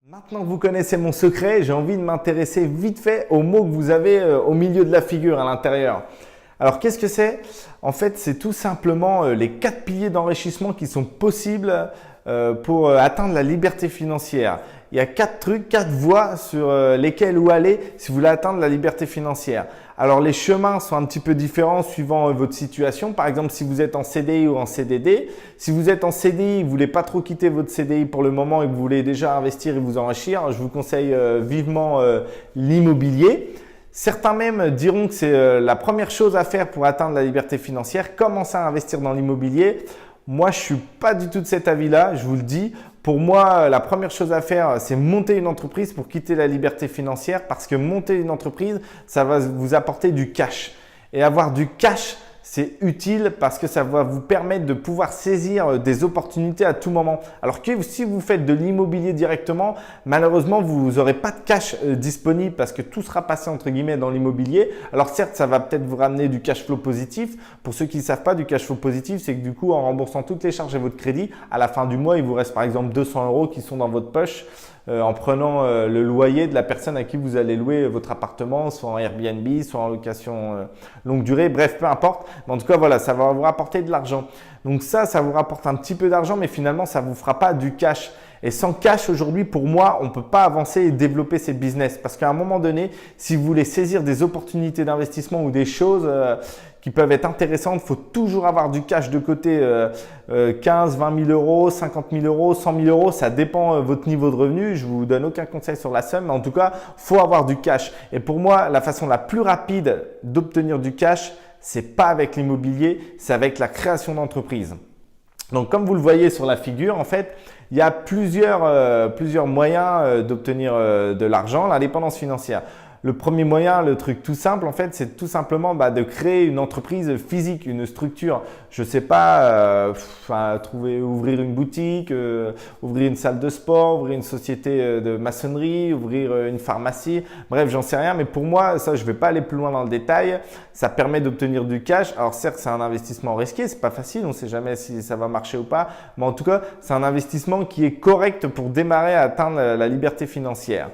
Maintenant que vous connaissez mon secret, j'ai envie de m'intéresser vite fait aux mots que vous avez au milieu de la figure à l'intérieur. Alors qu'est-ce que c'est? En fait, c'est tout simplement les 4 piliers d'enrichissement qui sont possibles pour atteindre la liberté financière. Il y a 4 trucs, 4 voies sur lesquelles où aller si vous voulez atteindre la liberté financière. Alors les chemins sont un petit peu différents suivant votre situation. Par exemple, si vous êtes en CDI ou en CDD. Si vous êtes en CDI, vous ne voulez pas trop quitter votre CDI pour le moment et que vous voulez déjà investir et vous enrichir, je vous conseille vivement l'immobilier. Certains même diront que c'est la première chose à faire pour atteindre la liberté financière, commencer à investir dans l'immobilier. Moi, je ne suis pas du tout de cet avis-là, je vous le dis. Pour moi, la première chose à faire, c'est monter une entreprise pour quitter la liberté financière parce que monter une entreprise, ça va vous apporter du cash. Et avoir du cash, c'est utile parce que ça va vous permettre de pouvoir saisir des opportunités à tout moment. Alors que si vous faites de l'immobilier directement, malheureusement, vous n'aurez pas de cash disponible parce que tout sera passé entre guillemets dans l'immobilier. Alors certes, ça va peut-être vous ramener du cash flow positif. Pour ceux qui ne savent pas, du cash flow positif, c'est que du coup, en remboursant toutes les charges et votre crédit, à la fin du mois, il vous reste par exemple 200 € qui sont dans votre poche. En prenant le loyer de la personne à qui vous allez louer votre appartement, soit en Airbnb, soit en location longue durée, bref, peu importe. Mais en tout cas, voilà, ça va vous rapporter de l'argent. Donc ça vous rapporte un petit peu d'argent, mais finalement, ça ne vous fera pas du cash. Et sans cash, aujourd'hui, pour moi, on ne peut pas avancer et développer ses business. Parce qu'à un moment donné, si vous voulez saisir des opportunités d'investissement ou des choses qui peuvent être intéressantes, il faut toujours avoir du cash de côté, 15, 20 000 €, 50 000 €, 100 000 €, ça dépend de votre niveau de revenu. Je ne vous donne aucun conseil sur la somme, mais en tout cas, il faut avoir du cash. Et pour moi, la façon la plus rapide d'obtenir du cash, ce n'est pas avec l'immobilier, c'est avec la création d'entreprise. Donc, comme vous le voyez sur la figure, en fait, il y a plusieurs moyens d'obtenir de l'argent, l'indépendance financière. Le premier moyen, le truc tout simple, en fait, c'est tout simplement de créer une entreprise physique, une structure. Je ne sais pas, ouvrir une boutique, ouvrir une salle de sport, ouvrir une société de maçonnerie, ouvrir une pharmacie. Bref, j'en sais rien, mais pour moi, ça, je ne vais pas aller plus loin dans le détail. Ça permet d'obtenir du cash. Alors certes, c'est un investissement risqué, c'est pas facile, on ne sait jamais si ça va marcher ou pas. Mais en tout cas, c'est un investissement qui est correct pour démarrer à atteindre la liberté financière.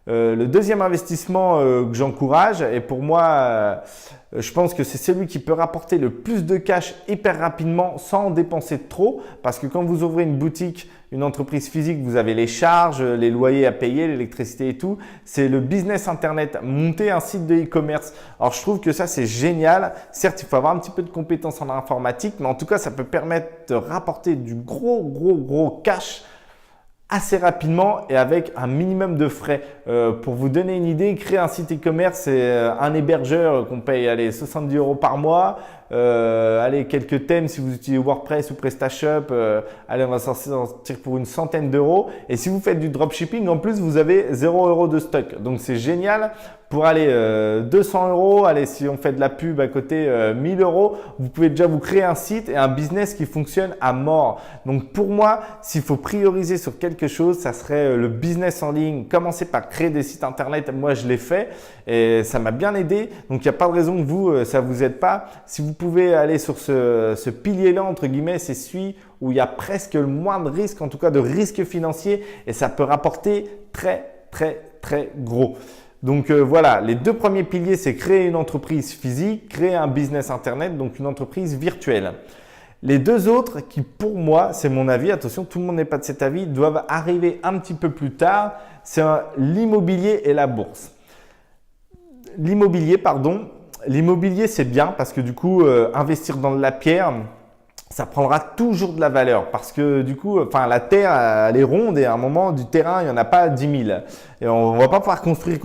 Le deuxième investissement que j'encourage, et pour moi, je pense que c'est celui qui peut rapporter le plus de cash hyper rapidement sans en dépenser trop. Parce que quand vous ouvrez une boutique, une entreprise physique, vous avez les charges, les loyers à payer, l'électricité et tout. C'est le business internet, monter un site de e-commerce. Alors, je trouve que ça, c'est génial. Certes, il faut avoir un petit peu de compétences en informatique, mais en tout cas, ça peut permettre de rapporter du gros cash assez rapidement et avec un minimum de frais. Pour vous donner une idée, créer un site e-commerce, c'est un hébergeur qu'on paye 70 € par mois. Quelques thèmes si vous utilisez WordPress ou PrestaShop, on va s'en sortir pour une centaine d'euros. Et si vous faites du dropshipping, en plus, vous avez 0 € de stock. Donc, c'est génial. Pour 200 €, si on fait de la pub à côté, 1000 €, vous pouvez déjà vous créer un site et un business qui fonctionne à mort. Donc, pour moi, s'il faut prioriser sur quelque chose, ça serait le business en ligne. Commencez par créer des sites internet. Moi, je l'ai fait et ça m'a bien aidé. Donc, il n'y a pas de raison que vous, ça vous aide pas. Si vous pouvez aller sur ce pilier-là, entre guillemets, c'est celui où il y a presque le moins de risque, en tout cas de risque financier, et ça peut rapporter très gros. Donc voilà, les 2 premiers piliers, c'est créer une entreprise physique, créer un business internet, donc une entreprise virtuelle. Les 2 autres qui, pour moi, c'est mon avis, attention, tout le monde n'est pas de cet avis, doivent arriver un petit peu plus tard, c'est l'immobilier et la bourse. L'immobilier, c'est bien parce que du coup, investir dans de la pierre, ça prendra toujours de la valeur parce que du coup, la terre, elle est ronde et à un moment, du terrain, il n'y en a pas 10 000. Et on ne va pas pouvoir construire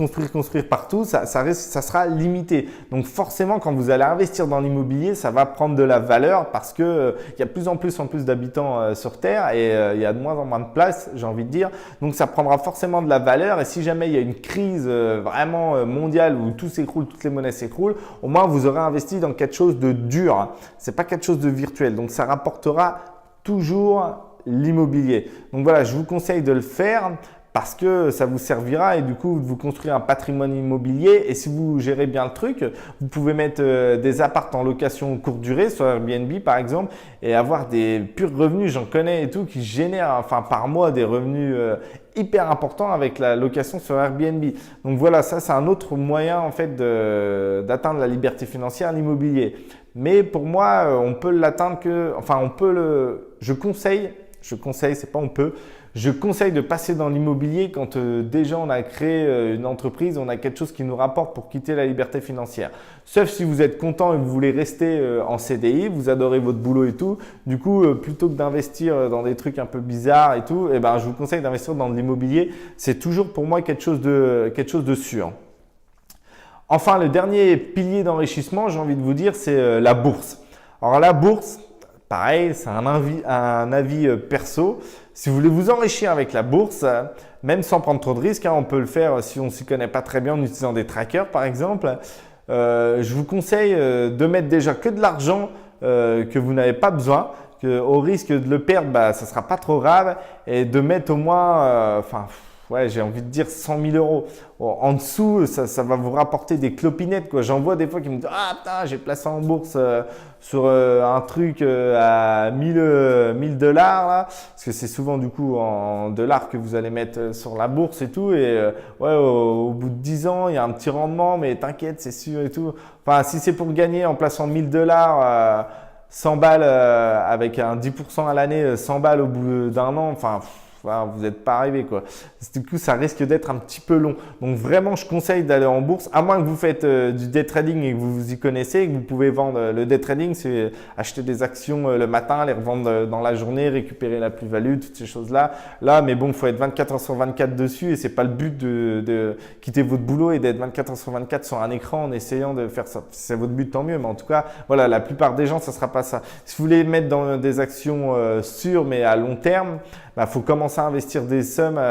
partout, ça sera limité. Donc forcément, quand vous allez investir dans l'immobilier, ça va prendre de la valeur parce que il y a de plus en plus d'habitants sur Terre et il y a de moins en moins de place, j'ai envie de dire. Donc ça prendra forcément de la valeur et si jamais il y a une crise vraiment mondiale où tout s'écroule, toutes les monnaies s'écroulent, au moins vous aurez investi dans quelque chose de dur. C'est pas quelque chose de virtuel. Donc ça rapportera toujours l'immobilier. Donc voilà, je vous conseille de le faire. parce que ça vous servira et du coup, vous construire un patrimoine immobilier. Et si vous gérez bien le truc, vous pouvez mettre des apparts en location courte durée sur Airbnb par exemple et avoir des purs revenus. J'en connais et tout qui génèrent par mois des revenus hyper importants avec la location sur Airbnb. Donc voilà, ça c'est un autre moyen en fait d'atteindre la liberté financière, l'immobilier. Mais pour moi, on peut l'atteindre je conseille, c'est pas on peut. Je conseille de passer dans l'immobilier quand déjà on a créé une entreprise, on a quelque chose qui nous rapporte pour quitter la liberté financière. Sauf si vous êtes content et que vous voulez rester en CDI, vous adorez votre boulot et tout. Du coup, plutôt que d'investir dans des trucs un peu bizarres et tout, je vous conseille d'investir dans de l'immobilier. C'est toujours pour moi quelque chose de sûr. Enfin, le dernier pilier d'enrichissement, j'ai envie de vous dire, c'est la bourse. Alors la bourse, pareil, c'est un avis perso. Si vous voulez vous enrichir avec la bourse, même sans prendre trop de risques, on peut le faire si on ne s'y connaît pas très bien en utilisant des trackers par exemple. Je vous conseille de mettre déjà que de l'argent que vous n'avez pas besoin, au risque de le perdre, ça ne sera pas trop grave, et de mettre au moins, j'ai envie de dire 100 000 euros. En dessous, ça va vous rapporter des clopinettes, quoi. J'en vois des fois qui me disent « Ah putain, j'ai placé en bourse sur un truc à 1000 dollars là. » Parce que c'est souvent du coup en dollars que vous allez mettre sur la bourse et tout. Et au bout de 10 ans, il y a un petit rendement, mais t'inquiète, c'est sûr et tout. Enfin, si c'est pour gagner en plaçant 1000 dollars, 100 balles avec un 10% à l'année, 100 balles au bout d'un an, vous n'êtes pas arrivé quoi. Du coup, ça risque d'être un petit peu long. Donc vraiment, je conseille d'aller en bourse, à moins que vous faites du day trading et que vous vous y connaissez, et que vous pouvez vendre. Le day trading, c'est acheter des actions le matin, les revendre dans la journée, récupérer la plus-value, toutes ces choses-là. Mais bon, il faut être 24 heures sur 24 dessus et c'est pas le but de quitter votre boulot et d'être 24 heures sur 24 sur un écran en essayant de faire ça. Si c'est votre but, tant mieux. Mais en tout cas, voilà, la plupart des gens, ça sera pas ça. Si vous voulez mettre dans des actions sûres mais à long terme, faut commencer à investir des sommes.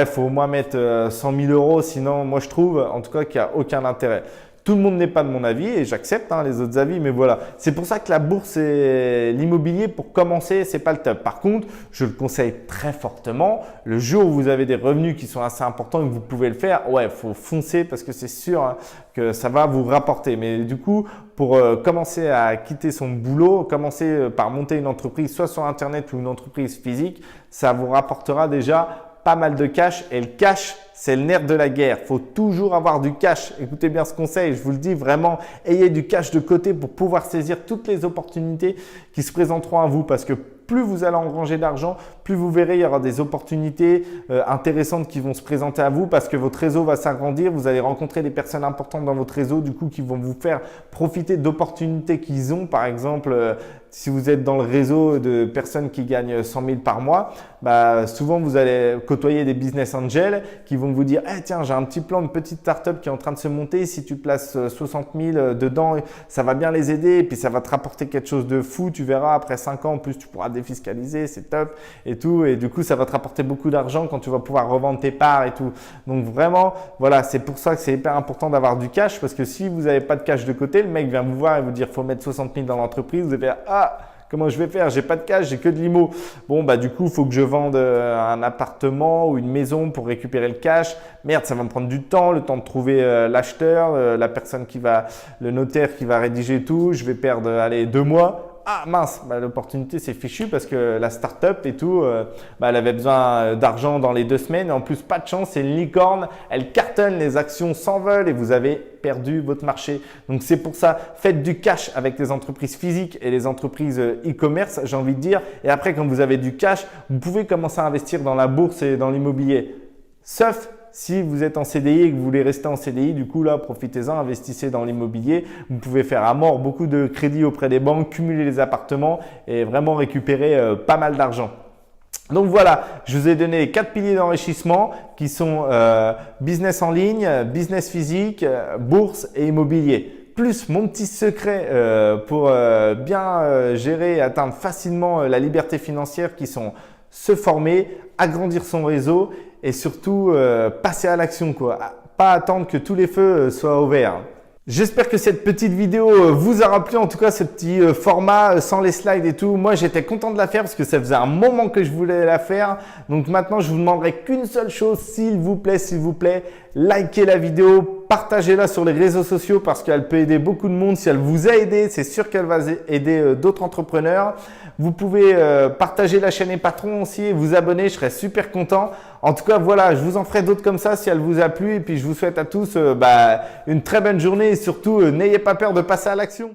Faut au moins mettre 100 000 euros. Sinon, moi, je trouve en tout cas qu'il n'y a aucun intérêt. Tout le monde n'est pas de mon avis et j'accepte les autres avis, mais voilà. C'est pour ça que la bourse et l'immobilier, pour commencer, c'est pas le top. Par contre, je le conseille très fortement. Le jour où vous avez des revenus qui sont assez importants et que vous pouvez le faire, faut foncer parce que c'est sûr que ça va vous rapporter. Mais du coup, pour commencer à quitter son boulot, commencer par monter une entreprise, soit sur Internet ou une entreprise physique, ça vous rapportera déjà pas mal de cash et le cash, c'est le nerf de la guerre. Il faut toujours avoir du cash. Écoutez bien ce conseil, je vous le dis vraiment, ayez du cash de côté pour pouvoir saisir toutes les opportunités qui se présenteront à vous parce que plus vous allez engranger d'argent, plus vous verrez, il y aura des opportunités intéressantes qui vont se présenter à vous parce que votre réseau va s'agrandir. Vous allez rencontrer des personnes importantes dans votre réseau, du coup, qui vont vous faire profiter d'opportunités qu'ils ont. Par exemple, si vous êtes dans le réseau de personnes qui gagnent 100 000 par mois, souvent vous allez côtoyer des business angels qui vont vous dire tiens, j'ai un petit plan, une petite startup qui est en train de se monter. Si tu places 60 000 dedans, ça va bien les aider et puis ça va te rapporter quelque chose de fou. Tu verras, après 5 ans, en plus, tu pourras défiscaliser, c'est top et tout. Et du coup, ça va te rapporter beaucoup d'argent quand tu vas pouvoir revendre tes parts et tout. Donc vraiment, voilà, c'est pour ça que c'est hyper important d'avoir du cash parce que si vous n'avez pas de cash de côté, le mec vient vous voir et vous dire faut mettre 60 000 dans l'entreprise. Vous allez faire comment je vais faire? J'ai pas de cash, j'ai que de l'IMO. Bon, du coup, il faut que je vende un appartement ou une maison pour récupérer le cash. Merde, ça va me prendre du temps, le temps de trouver l'acheteur, la personne le notaire qui va rédiger tout. Je vais perdre, 2 mois. Ah mince, l'opportunité c'est fichu parce que la start-up et tout, elle avait besoin d'argent dans les 2 semaines. Et en plus, pas de chance, c'est une licorne, elle cartonne, les actions s'envolent et vous avez perdu votre marché. Donc c'est pour ça, faites du cash avec les entreprises physiques et les entreprises e-commerce, j'ai envie de dire. Et après, quand vous avez du cash, vous pouvez commencer à investir dans la bourse et dans l'immobilier. Sauf si vous êtes en CDI et que vous voulez rester en CDI, du coup là, profitez-en, investissez dans l'immobilier. Vous pouvez faire à mort beaucoup de crédits auprès des banques, cumuler les appartements et vraiment récupérer pas mal d'argent. Donc voilà, je vous ai donné les 4 piliers d'enrichissement qui sont business en ligne, business physique, bourse et immobilier. Plus mon petit secret pour bien gérer et atteindre facilement la liberté financière qui sont se former, agrandir son réseau et surtout passer à l'action, quoi. Pas attendre que tous les feux soient ouverts. J'espère que cette petite vidéo vous aura plu, en tout cas ce petit format sans les slides et tout. Moi j'étais content de la faire parce que ça faisait un moment que je voulais la faire. Donc maintenant je vous demanderai qu'une seule chose, s'il vous plaît, likez la vidéo, partagez-la sur les réseaux sociaux parce qu'elle peut aider beaucoup de monde. Si elle vous a aidé, c'est sûr qu'elle va aider d'autres entrepreneurs. Vous pouvez partager la chaîne et Patron aussi et vous abonner, je serais super content. En tout cas, voilà, je vous en ferai d'autres comme ça si elle vous a plu. Et puis, je vous souhaite à tous une très bonne journée et surtout, n'ayez pas peur de passer à l'action.